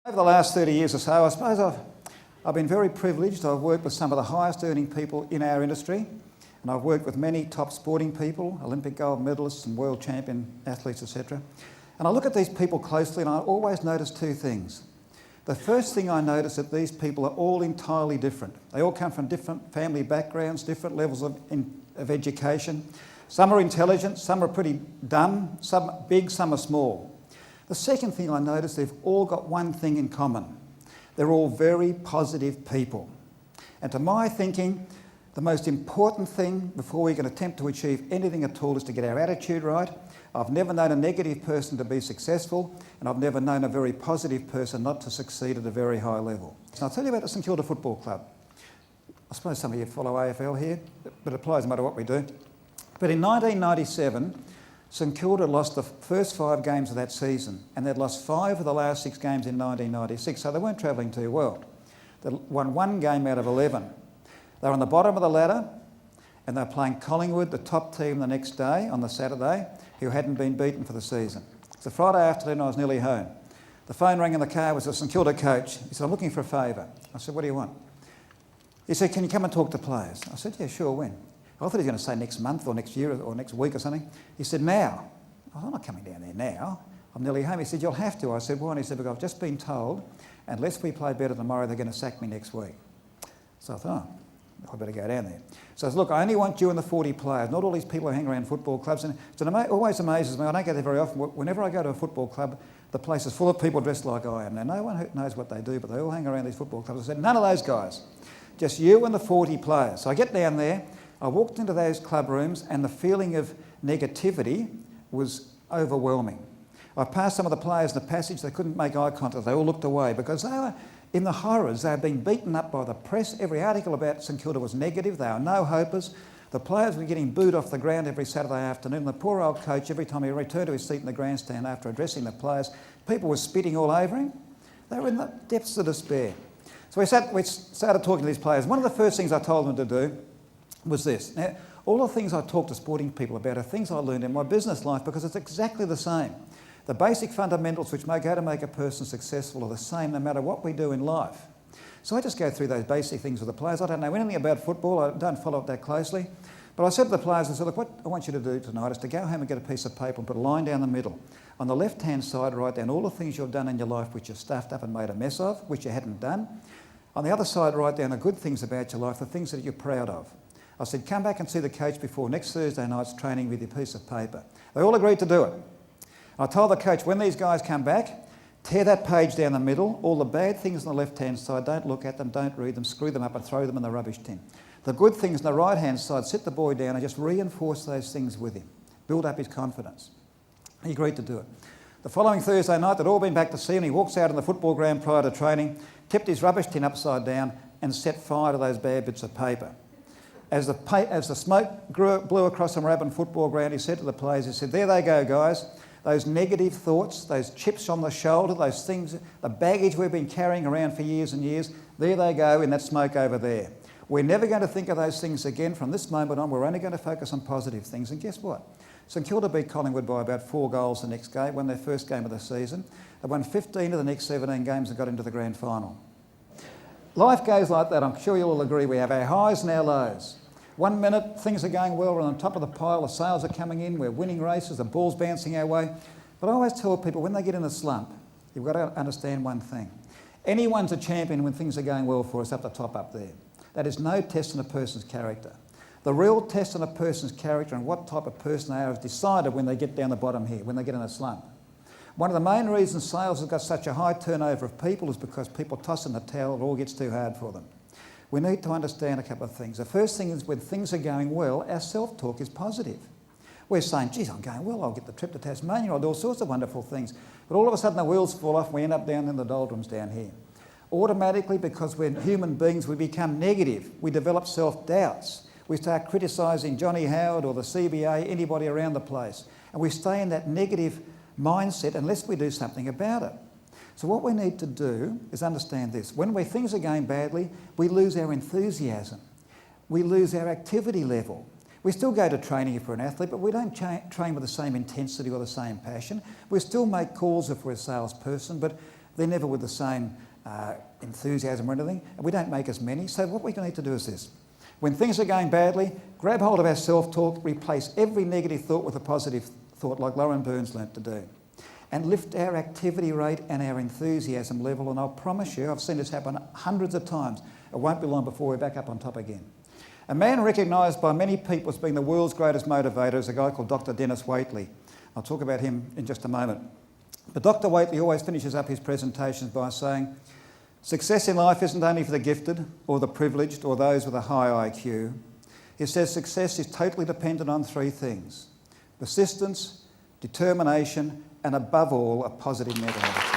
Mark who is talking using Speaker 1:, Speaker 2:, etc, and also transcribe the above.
Speaker 1: Over the last 30 years or so, I suppose I've been very privileged. I've worked with some of the highest earning people in our industry, and I've worked with many top sporting people, Olympic gold medalists and world champion athletes, etc. And I look at these people closely and I always notice two things. The first thing I notice is that these people are all entirely different. They all come from different family backgrounds, different levels of education. Some are intelligent, some are pretty dumb, some big, some are small. The second thing I notice, they've all got one thing in common. They're all very positive people. And to my thinking, the most important thing before we can attempt to achieve anything at all is to get our attitude right. I've never known a negative person to be successful, and I've never known a very positive person not to succeed at a very high level. So I'll tell you about the St Kilda Football Club. I suppose some of you follow AFL here, but it applies no matter what we do. But in 1997, St Kilda lost the first 5 games of that season, and they'd lost 5 of the last 6 games in 1996, so they weren't travelling too well. They won 1 game out of 11. They were on the bottom of the ladder, and they were playing Collingwood, the top team, the next day, on the Saturday, who hadn't been beaten for the season. It's a Friday afternoon, I was nearly home. The phone rang in the car, it was the St Kilda coach. He said, "I'm looking for a favour." I said, "What do you want?" He said, "Can you come and talk to players?" I said, "Yeah, sure, when?" I thought he was going to say next month or next year or next week or something. He said, "Now." I thought, "I'm not coming down there now. I'm nearly home." He said, "You'll have to." I said, "Why?" And he said, "Because I've just been told, unless we play better tomorrow, they're going to sack me next week." So I thought, "Oh, I better go down there." So I said, "Look, I only want you and the 40 players, not all these people who hang around football clubs." And it always amazes me, I don't go there very often, whenever I go to a football club, the place is full of people dressed like I am. Now, no one knows what they do, but they all hang around these football clubs. I said, "None of those guys, just you and the 40 players." So I get down there, I walked into those club rooms, and the feeling of negativity was overwhelming. I passed some of the players in the passage, they couldn't make eye contact, they all looked away because they were in the horrors. They had been beaten up by the press. Every article about St Kilda was negative. They were no-hopers. The players were getting booed off the ground every Saturday afternoon. The poor old coach, every time he returned to his seat in the grandstand after addressing the players, people were spitting all over him. They were in the depths of despair. So we started talking to these players. One of the first things I told them to do was this. Now, all the things I talk to sporting people about are things I learned in my business life because it's exactly the same. The basic fundamentals which go to make a person successful are the same no matter what we do in life. So I just go through those basic things with the players. I don't know anything about football, I don't follow it that closely. But I said to the players, I said, "Look, what I want you to do tonight is to go home and get a piece of paper and put a line down the middle. On the left-hand side, write down all the things you've done in your life which you've stuffed up and made a mess of, which you hadn't done. On the other side, write down the good things about your life, the things that you're proud of." I said, "Come back and see the coach before next Thursday night's training with your piece of paper." They all agreed to do it. I told the coach, when these guys come back, tear that page down the middle. All the bad things on the left-hand side, don't look at them, don't read them, screw them up and throw them in the rubbish tin. The good things on the right-hand side, sit the boy down and just reinforce those things with him. Build up his confidence. He agreed to do it. The following Thursday night, they'd all been back to see him. He walks out on the football ground prior to training, tipped his rubbish tin upside down and set fire to those bad bits of paper. As the smoke blew across the Moorabbin football ground, he said to the players, he said, "There they go, guys. Those negative thoughts, those chips on the shoulder, those things, the baggage we've been carrying around for years and years, there they go in that smoke over there. We're never going to think of those things again from this moment on. We're only going to focus on positive things." And guess what? St Kilda beat Collingwood by about 4 goals the next game, won their first game of the season. They won 15 of the next 17 games and got into the grand final. Life goes like that. I'm sure you'll all agree. We have our highs and our lows. One minute, things are going well, we're on top of the pile, the sales are coming in, we're winning races, the ball's bouncing our way. But I always tell people, when they get in a slump, you've got to understand one thing. Anyone's a champion when things are going well for us up the top up there. That is no test on a person's character. The real test on a person's character and what type of person they are is decided when they get down the bottom here, when they get in a slump. One of the main reasons sales has got such a high turnover of people is because people toss in the towel, it all gets too hard for them. We need to understand a couple of things. The first thing is when things are going well, our self-talk is positive. We're saying, "Geez, I'm going well, I'll get the trip to Tasmania, I'll do all sorts of wonderful things." But all of a sudden the wheels fall off and we end up down in the doldrums down here. Automatically, because we're human beings, we become negative. We develop self-doubts. We start criticising Johnny Howard or the CBA, anybody around the place. And we stay in that negative mindset unless we do something about it. So what we need to do is understand this. When things are going badly, we lose our enthusiasm. We lose our activity level. We still go to training if we're an athlete, but we don't train with the same intensity or the same passion. We still make calls if we're a salesperson, but They're never with the same enthusiasm or anything, and we don't make as many. So what we need to do is this. When things are going badly, grab hold of our self-talk, replace every negative thought with a positive thought, like Lauren Burns learnt to do, and lift our activity rate and our enthusiasm level. And I'll promise you, I've seen this happen hundreds of times. It won't be long before we're back up on top again. A man recognised by many people as being the world's greatest motivator is a guy called Dr. Dennis Waitley. I'll talk about him in just a moment. But Dr. Waitley always finishes up his presentations by saying, success in life isn't only for the gifted or the privileged or those with a high IQ. He says success is totally dependent on three things: persistence, determination, and above all, a positive mental attitude.